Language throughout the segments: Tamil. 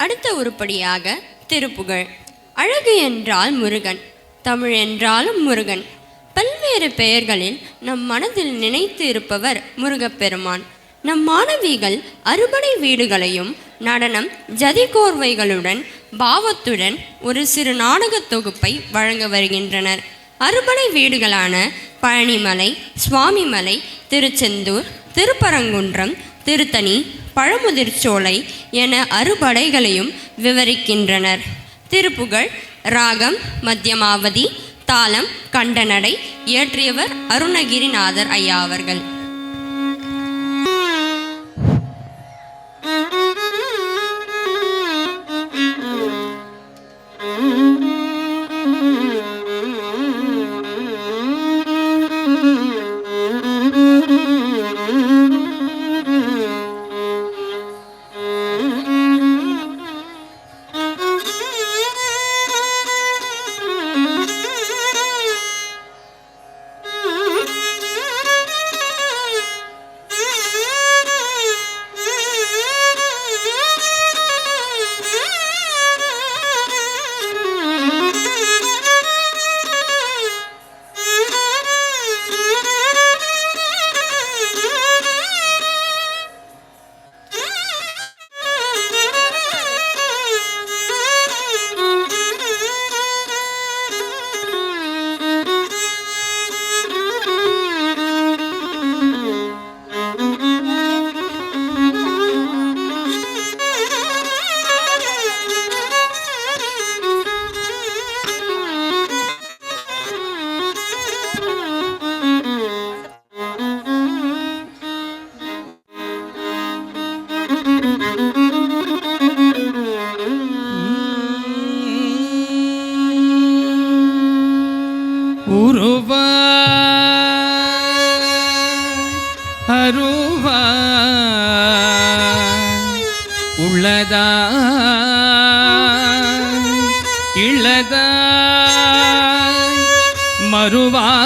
அடுத்த உருப்படியாக திருப்புகழ். அழகு என்றால் முருகன், தமிழ் என்றாலும் முருகன். பல்வேறு பெயர்களில் நம் மனதில் நினைத்து இருப்பவர் முருகப்பெருமான். நம் மாணவிகள் அறுபடை வீடுகளையும் நடனம் ஜதி கோர்வைகளுடன் பாவத்துடன் ஒரு சிறு நாடகத் தொகுப்பை வழங்க வருகின்றனர். அறுபடை வீடுகளான பழனிமலை, சுவாமிமலை, திருச்செந்தூர், திருப்பரங்குன்றம், திருத்தணி, பழமுதிர்ச்சோலை என அறுபடைகளையும் விவரிக்கின்றனர். திருப்புகழ் ராகம் மத்தியமாவதி, தாளம் கண்டநடை. இயற்றியவர் அருணகிரிநாதர் ஐயா அவர்கள்.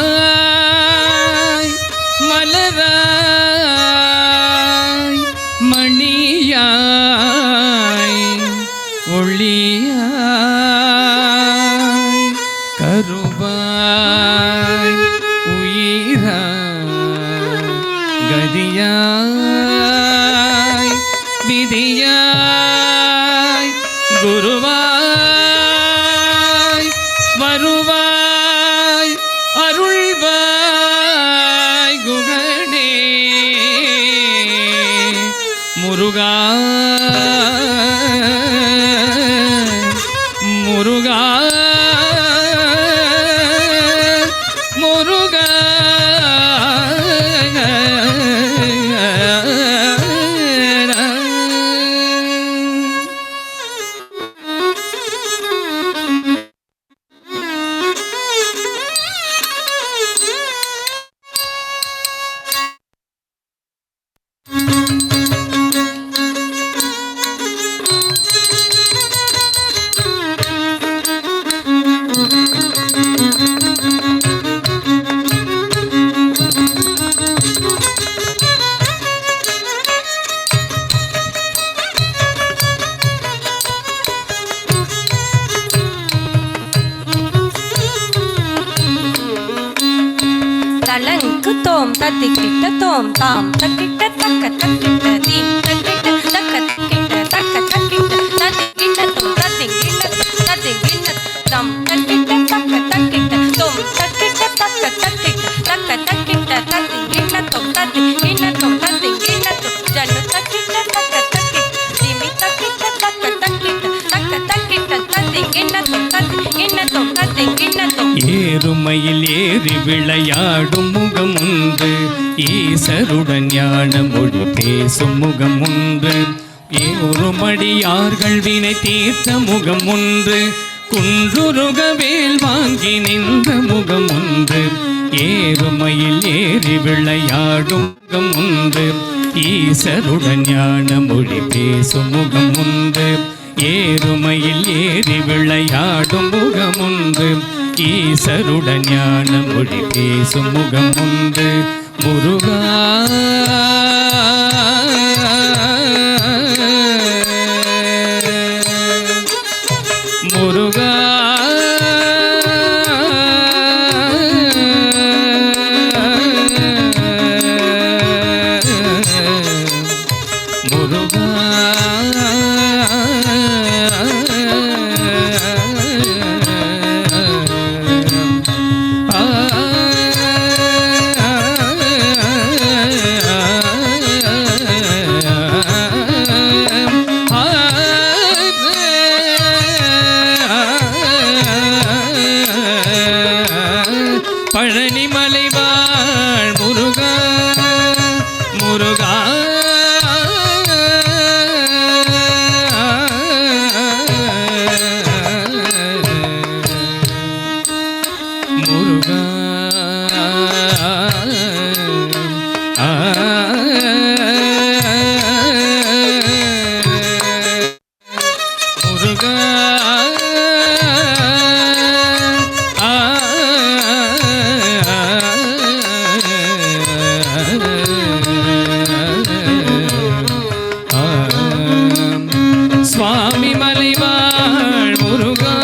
மறுவாய் மலராய் மணியாய் ஒளியாய் கருவாய் உயிராய் கதியாய் விதியாய் குருவாய் வருவாய் அருள்வாய் குகனே முருகா முருகா முருகா தலங்கு தோம் தத்திக்கிட்ட தோம் தாம் தக்கிட்ட தக்க தக்கிட்ட தீம் தக்கிட்ட தக்க தக்கிட்ட தக்க தக்கிட்ட தத்திக்கிட்ட தோம் தத்திக்கிட்ட தத்திக்கிட்ட தம் தக்கிட்ட தக்க தக்கிட்ட தோம் தக்கிட்ட தக்க தக்கிட்ட தக்க தக்கிட்ட தத்திக்கிட்ட தோம் தத்திக்கிட்ட தோம் தத்திக்கிட்ட தோம் ஜன்னு தக்கிட்ட தக்க தக்கிட்ட தீமி தக்கிட்ட தக்க தக்கிட்ட தக்க தக்கிட்ட தத்திக்கிட்ட தோம் தத்திக்கிட்ட தோம் தத்திக்கிட்ட தோம் ஏறுமையில் ஏறி விளையாடும் முகம் உண்டு, ஈசருடன் ஞான மொழி பேசும் முகம் உண்டு. ஏறுமடியார்கள் வினை தீர்த்த முகம் உண்டு, குன்றுருக வேல் வாங்கி நின்ற முகம் உண்டு. ஏறுமையில் ஏறி விளையாடும் முகம் உண்டு, ஈசருடன் ஞான மொழி பேசும் முகம் உண்டு. ஏறுமையில் ஏறி விளையாடும் முகம் உண்டு, ஈசருடன் ஞான மொழி பேசும் முகம் உண்டு. முருகா முருகா பழனிமலை வாழ் முருகா முருகா முருகா முருகா சுவாமி மலைவாழ் முருகா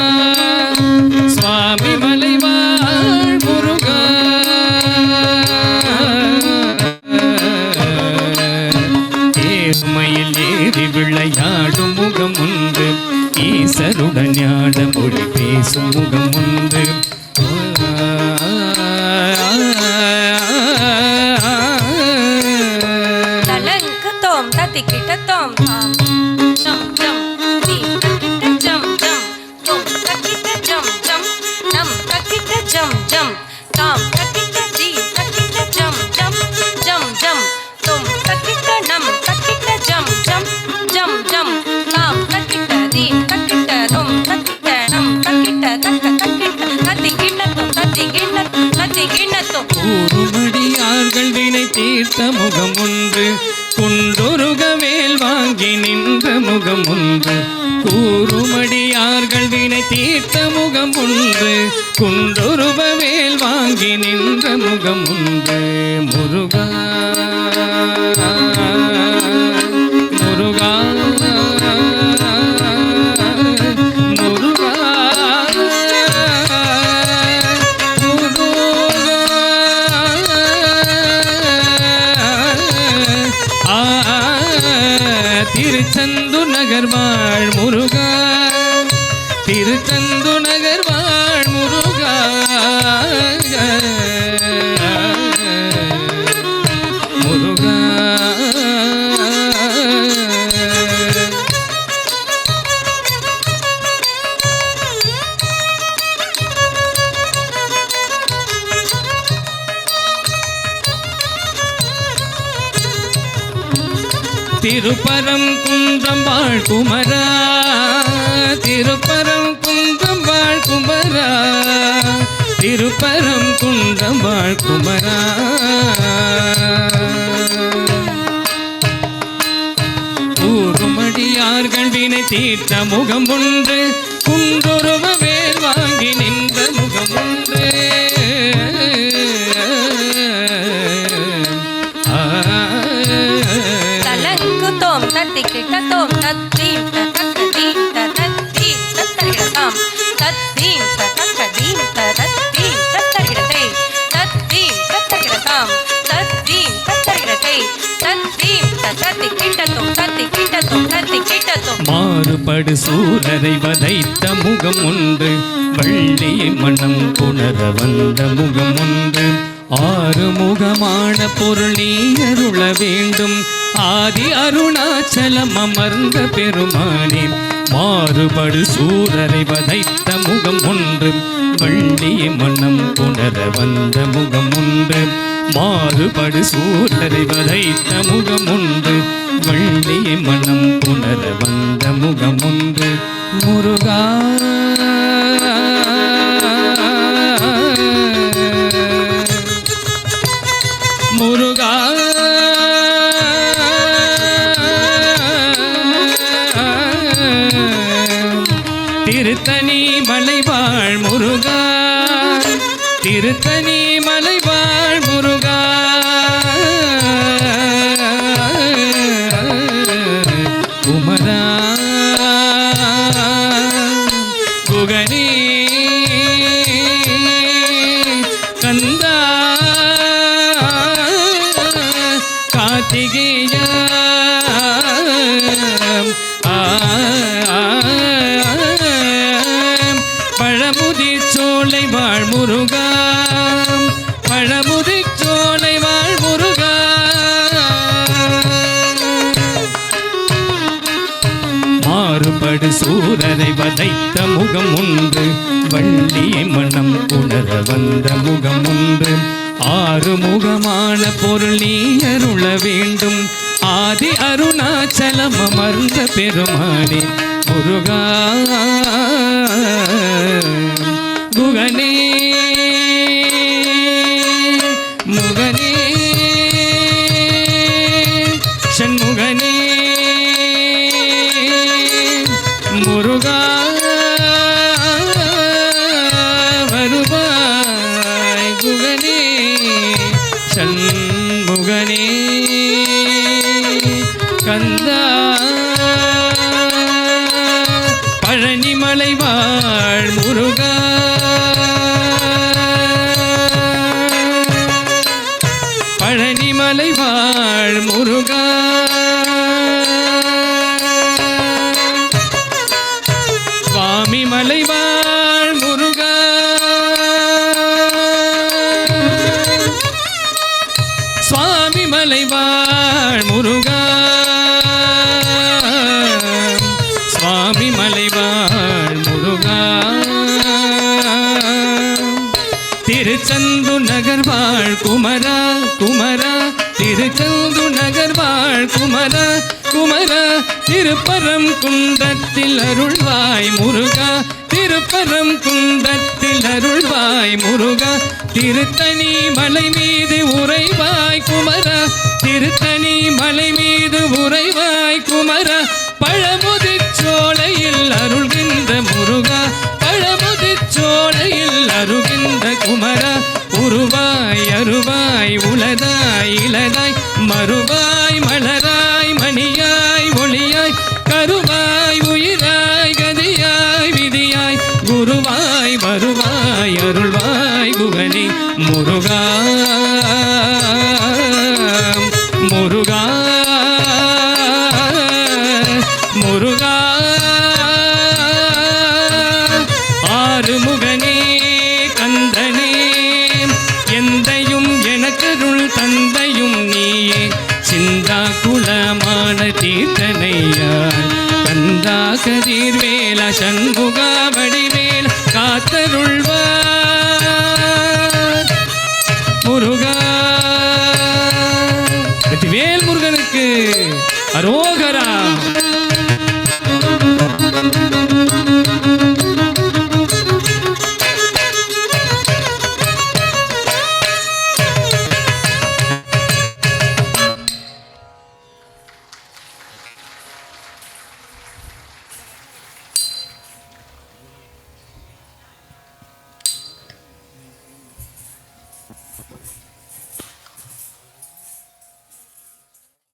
சுவாமி மலைவாழ் முருகா ஏர்மையில் ஏறி விளையாடும் முகம் உண்டு ஈசருடன் ஞான மொழி பேசும் முகம் உண்டு தலங்கத்தோம் தத்திக்கிட்டத்தோம் தாம் ஜம் ஜம் தீம் தக்கிட்ட ஜம் ஜம் தோம் தக்கிட்ட ஜம் ஜம் நம் தக்கிட்ட ஜம் ஜம் தாம் தக்கிட்ட தீம் தக்கிட்ட ஜம் ஜம் ஜம் ஜம் தோம் தக்கிட்ட நம் தக்கிட்ட ஜம் ஜம் ஜம் ஜம் தாம் தக்கிட்ட தீம் தக்கிட்ட தோம் தக்கிட்ட நம் தக்கிட்ட தக்க தக்கிட்ட தத்திக்கிட்டத்தோம் தத்திக்கிட்டத்தோம் தத்திக்கிட்டத்தோம் கூறுமடியார்கள் வினை தீர்த்த முகம் ஒன்று குண்டொருக வேல் வாங்கி நின்ற முகம் ஒன்று கூறுமடியார்கள் வினை தீர்த்த முகம் ஒன்று குண்டொருவ வேல் வாங்கி நின்ற முகம் ஒன்று முருகா முருகா முருகா திருச்செந்து நகர் வாழ் முருகா திருச்செந்து நகர் வாழ் முருகா முருகா திருப்பரம் குன்றம் வாழ் குமரா திருப்பரம் குன்றம் வாழ் குமரா திருப்பரம் குன்றம் வாழ் குமரா கூறுமடியார்கள் வினை தீர்த்த முகம் ஒன்று குன்றொருவ வேல் வாங்கி நின்ற முகம் ஒன்று தலங்குத்தோம் தத்திக்கிட்டத்தோம் தத்தீம் தத்தீம் தத்தீம் தத்தரிடதாம் தத்தீம் தத்தீம் தத்தீம் தத்தரிடதை தத்தீம் தத்தரிடதாம் தத்தீம் தத்தரிடதை தத்தீம் தத்திக்கிட்டத்தோம் தத்திக்கிட்டத்தோம் தத்திக்கிட்டத்தோம் மாறுபடு சூரரை வதைத்த முகம் ஒன்று வள்ளியை மனம் புணர வந்த முகம் ஒன்று ஆறுமுகமான பொருள் நீ அருள வேண்டும் ஆதி அருணாச்சலம் அமர்ந்த பெருமானே மாறுபடு சூரரை வதைத்த முகம் ஒன்று வள்ளியை மனம் புணர வந்த முகம் ஒன்று மாறுபடு சூரரை வதைத்த முகம் ஒன்று வள்ளியை மனம் புணர வந்த முகம் ஒன்று முருகா முருகா திருத்தணி மலைவாழ் முருகா திருத்தணி மலைவாழ் முருகா குமரா குகனே கந்தா கார்த்திகேயா படு சூரரை வதைத்த முகம் ஒன்று, வள்ளியை மனம் உணர வந்த முகம் ஒன்று. ஆறு முகமான பொருள் நீ அருள வேண்டும், ஆதி அருணாச்சலம் அமர்ந்த பெருமானே முருகா. குகனே முகனே சண்முகனே முருகா வருவாய். குகனே சண்முகனே கந்தா பழனிமலை வாழ் முருகா. பழனிமலை வாழ் முருகா. சுவாமி மலை வாழ் முருகா. சுவாமி மலை வாழ் முருகா. சுவாமி மலை வாழ் முருகா. திருச்செந்து நகர் வாழ் குமரா குமரா. திருச்செந்து நகர் வாழ் குமரா குமரா. திருப்பரம் குன்றத்தில் அருள்வாய் முருகா. திருப்பரம் குன்றத்தில் அருள்வாய் முருகா. திருத்தணி மலை மீது உறைவாய் குமரா. திருத்தணி மலை மீது உறைவாய் குமரா. பழமுதிர்ச்சோலையில் அருள்கின்ற முருகா. பழமுதிர்ச்சோலையில் அருள்கின்ற குமரா. உருவாய் அருவாய் உளதாய் இளதாய் மறுவாய் மலராய் மணியாய் ஒளியாய் கருவாய் உயிராய் கதியாய் விதியாய் குருவாய் வருவாய் அருள்வாய் குகனே முருகா. முருகா முருகா. ஆறுமுகனே கந்தனே எந்தையும் எனக்கருள் தந்தையும் நீயே. சிந்தா குலமான தீர்த்தனையால் கந்தா கதிர்வேல சண்முகா வடிவேல் காத்தருள்வார் முருகா. வெற்றிவேல் முருகனுக்கு அரோ